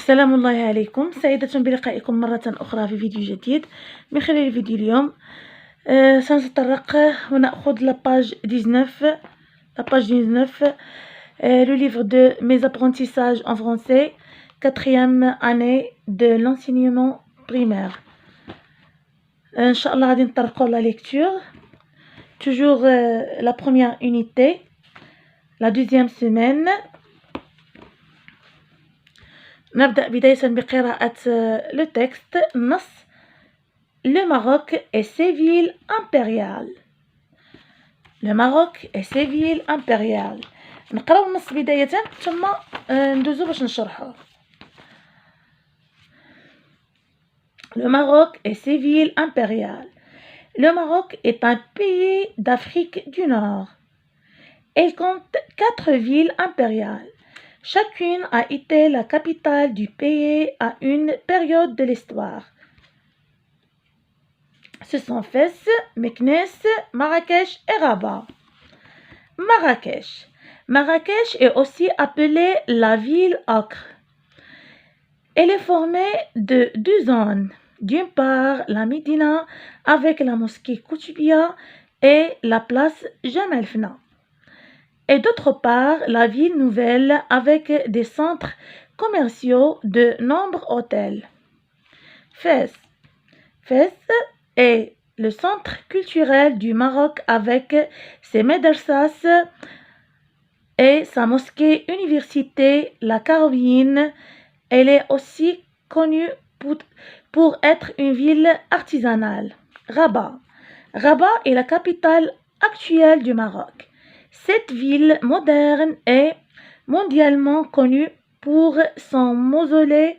سلام الله عليكم، سعيدة بلقائكم مرة أخرى في فيديو جديد. من خلال الفيديو اليوم سنتطرق ونأخذ la page 19 le livre de mes apprentissages en français, 4e année de l'enseignement primaire. إن شاء الله غادي نطرقوا la lecture, toujours la première unité, la deuxième semaine. نبدأ بداية بقراءة le texte. النص: Le Maroc et ses villes impériales. Le Maroc et ses villes impériales. نقراو النص بداية ثم ندوزو باش نشرحوه. Le Maroc et ses villes impériales. Le Maroc est un pays d'Afrique du Nord. Il compte 4 villes impériales. Chacune a été la capitale du pays à une période de l'histoire. Ce sont Fès, Meknès, Marrakech et Rabat. Marrakech. Marrakech est aussi appelée la ville ocre. Elle est formée de 2 zones. D'une part, la Médina avec la mosquée Koutoubia et la place Jemaa el-Fna. Et d'autre part, la ville nouvelle avec des centres commerciaux de nombreux hôtels. Fès. Fès est le centre culturel du Maroc avec ses médersas et sa mosquée université, la Karouine. Elle est aussi connue pour être une ville artisanale. Rabat. Rabat est la capitale actuelle du Maroc. Cette ville moderne est mondialement connue pour son mausolée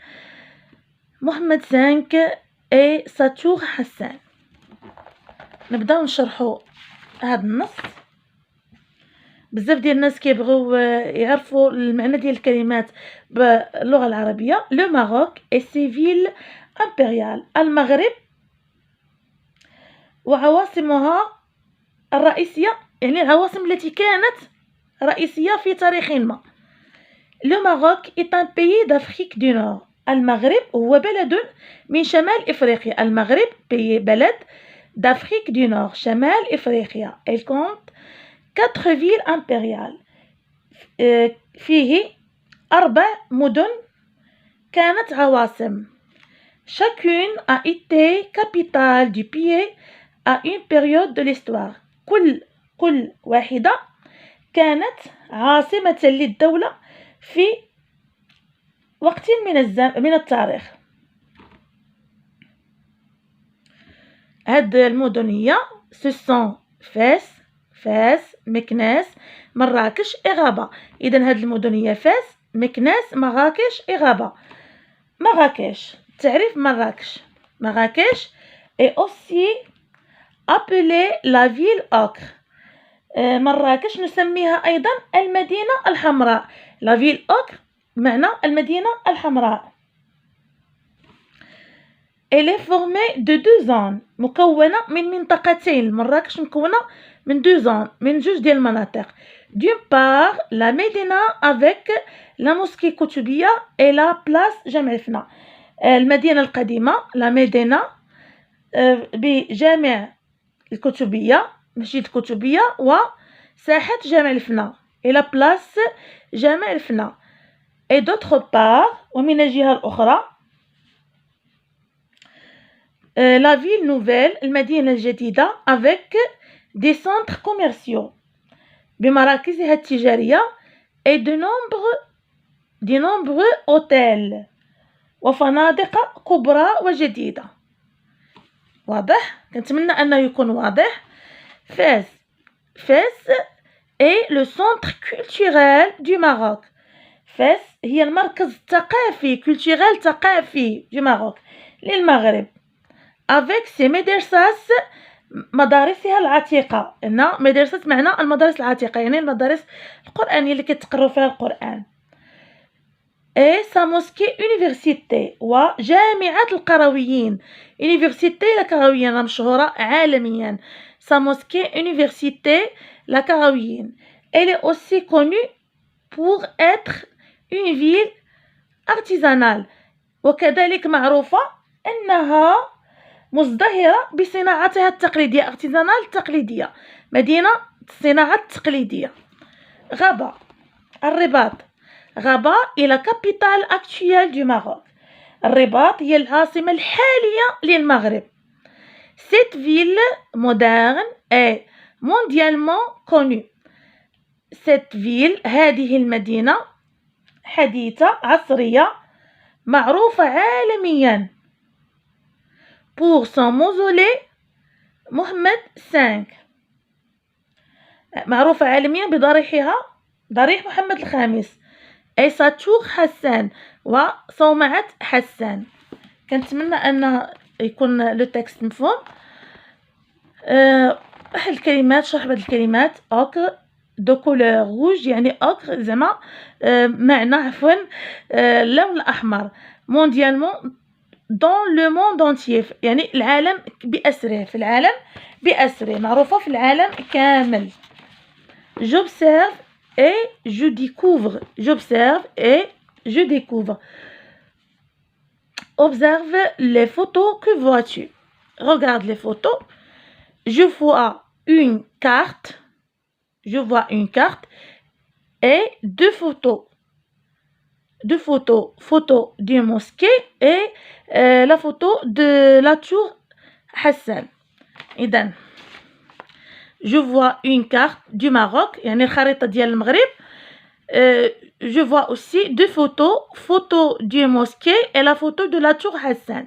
Mohammed V et sa tour Hassan. نبداو نشرحوا هذا النص. بزاف ديال الناس كيبغيو يعرفوا المعنى ديال الكلمات باللغة العربية. Le Maroc et ses villes impériales. المغرب وعواصمها الرئيسية، يعني العواصم التي كانت رئيسية في تاريخ ما. Le Maroc est un pays d'Afrique du Nord. المغرب هو بلد من شمال إفريقيا. المغرب بلد d'Afrique du Nord, شمال إفريقيا. Elle compte 4 villes impériales. فيه 4 مدن كانت عواصم. Chacune a été capitale du pays à une période de l'histoire. كل واحدة كانت عاصمة للدولة في وقت من التاريخ. هاد المدن هي ce sont فاس، مكناس، مراكش et Rabat. إذن هاد المدن هي فاس، مكناس، مراكش et Rabat. مراكش. تعريف مراكش. مراكش est aussi appelée la ville ocre. مراكش نسميها أيضا المدينة الحمراء. la ville ocre معنى المدينة الحمراء. Elle est formée de 2 zones. مكونة من منطقتين. مراكش مكونة من 2 zones، من 2 ديال المناطق. D'une part, la Médina avec la mosquée Koutoubia et la place Jemaa el-Fna. المدينة القديمة la Médina بجامع الكتبية، مسجد الكتبية وساحة جامع الفنا et la place جامع الفنا. Et d'autre part، ومن الجهة الأخرى، la ville nouvelle المدينة الجديدة avec des centres commerciaux بمراكزها التجارية et de nombreux hôtels وفنادق كبرى وجديدة. واضح؟ كنتمنى أنه يكون واضح. Fès est le centre culturel du Maroc. Fès هي المركز الثقافي culturel ثقافي du Maroc للمغرب avec ses médersas مدارسها العتيقة. هنا مدرسة معنى المدارس العتيقة، يعني المدارس القرآنية اللي كتقروا فيها القرآن. et sa mosquée université وجامعة القرويين. université القرويين مشهورة عالميا. sa mosquée université la Karouine. Elle est aussi connue pour être une ville artisanal وكذلك معروفة أنها مزدهرة بصناعتها التقليدية artisanal تقليدية مدينة الصناعة التقليدية غابة الرباط غابة est la capitale actuelle du Maroc الرباط هي العاصمة الحالية للمغرب Cette ville moderne est mondialement connue Cette ville هذه المدينة حديثة عصرية معروفة عالميا pour son mausolée محمد 5 معروفة عالميا بضريحها ضريح محمد الخامس أي ساتور حسان وصومعة حسان كنتمنى أن يكون لو تكست مفهوم واحد الكلمات شرح بعض الكلمات اوكر دو كولور روج يعني اوكر زعما معنى عفوا اللون الأحمر مونديالمون دون لو موند انتيير يعني العالم بأسره في العالم بأسره معروفة في العالم كامل j'observe et je découvre j'observe et je découvre observe les photos que vois-tu regarde les photos je vois une carte et deux photos photo d'une mosquée et la photo de la tour Hassan إذن je vois une carte du Maroc يعني الخريطة ديال المغرب je vois aussi deux photos d'une mosquée et la photo de la tour Hassan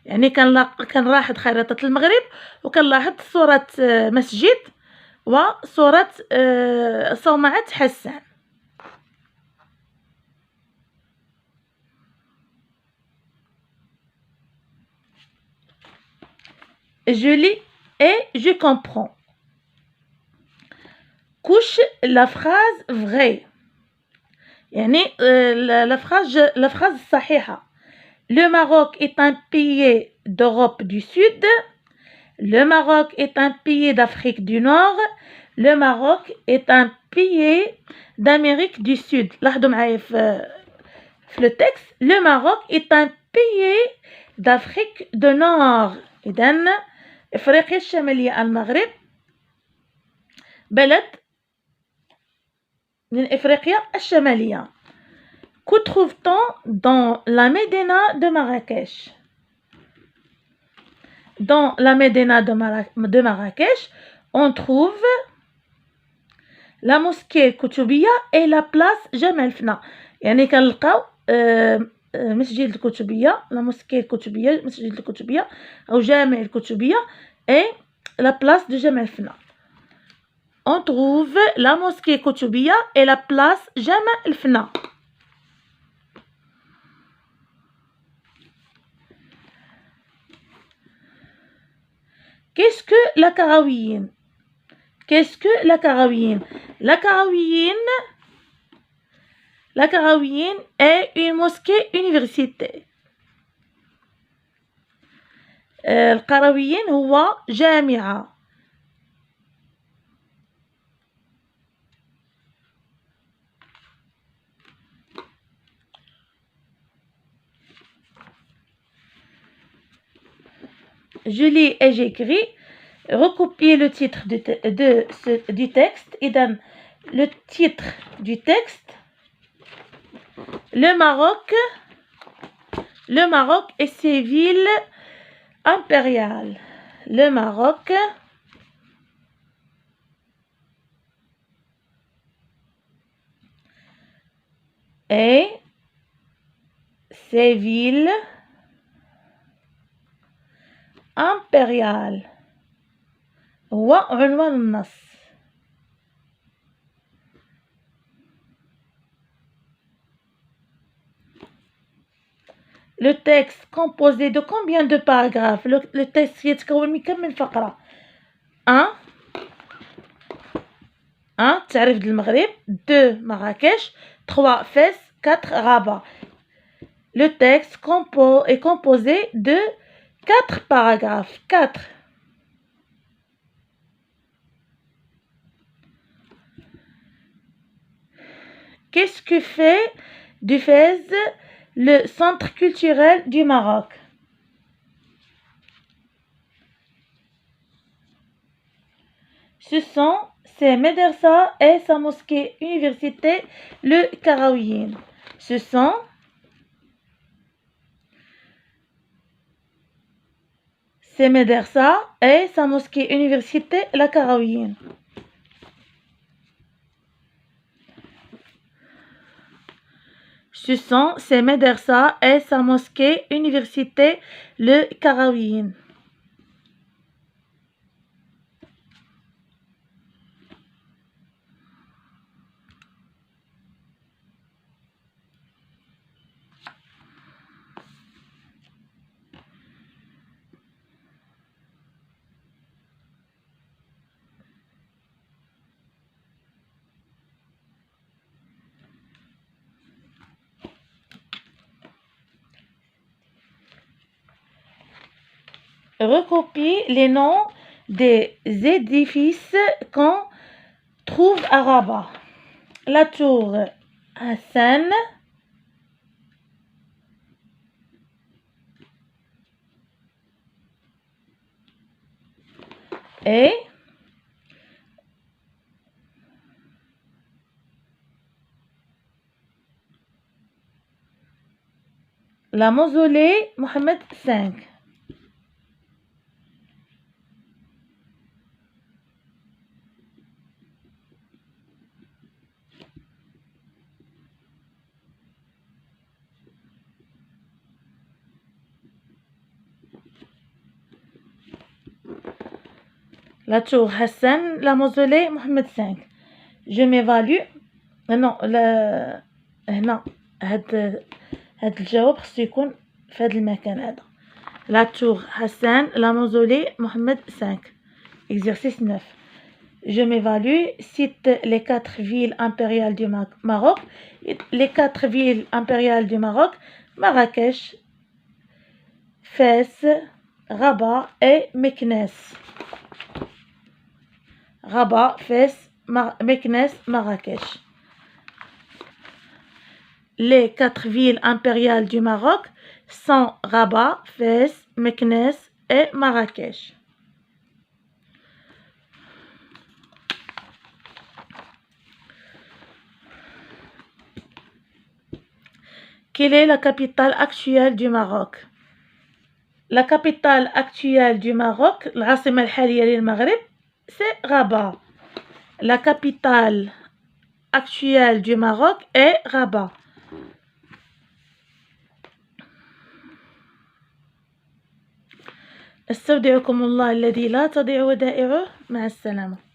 يعني كنلاحظ خريطة المغرب وكنلاحظ صورة مسجد وصورة صومعة حسان je lis et je comprends couche la phrase vraie يعني la phrase الصحيحة le Maroc est un pays d'Europe du Sud le Maroc est un pays d'Afrique du Nord le Maroc est un pays d'Amérique du Sud لاحظوا معايا في le texte le Maroc est un pays d'Afrique du Nord إذن إفريقيا الشمالية المغرب بلد من إفريقيا الشمالية Que trouve-t-on dans la médina de Marrakech Dans la médina de Marrakech, on trouve la mosquée Koutoubia et la place Jemal Fna. يعني كنلقاو مسجد الكتبية la mosquée الكتبية مسجد الكتبية أو جامع الكتبية et la place de Jemal Fna. On trouve la mosquée Koutoubia et la place Jemal Fna. Qu'est-ce que la Karawiyyin Qu'est-ce que la Karawiyyin La Karawiyyin est une mosquée universitaire. القرويين هو جامعة. Je lis et j'écris. Recopiez le titre du texte. إذن le titre du texte. Le Maroc et ses villes impériales. Le Maroc et ses villes impériales. هو عنوان النص. Le texte composé de combien de paragraphes le texte يتكون من كم من فقرة 1 تعريف المغرب 2 مراكش 3 فاس 4 غابة Le texte est composé de 4 paragraphes 4 Qu'est-ce que fait du Fès le centre culturel du Maroc? Ce sont ses médersa et sa mosquée université, le Karawiyyin. Ce sont ses médersa et sa mosquée université, la Karawiyyin. Ce sont ses médersa et sa mosquée université, le Karawiyyin. Recopie les noms des édifices qu'on trouve à Rabat. La tour Hassan, et la mausolée Mohamed V. La tour Hassan, la mausolée Mohamed V. Je m'évalue. Non, هنا هاد الجواب خصو يكون في هاد المكان هذا. La tour Hassan, la mausolée Mohamed V. Exercice 9. Je m'évalue. Cite les 4 villes impériales du Maroc. Les 4 villes impériales du Maroc: Marrakech, Fès, Rabat et Meknès. Rabat, Fès, Meknès, Marrakech. Les 4 villes impériales du Maroc sont Rabat, Fès, Meknès et Marrakech. Quelle est la capitale actuelle du Maroc? La capitale actuelle du Maroc, العاصمة الحالية للمغرب, c'est Rabat. La capitale actuelle du Maroc est Rabat. استودعكم الله الذي لا تضيع ودائعه. مع السلامة.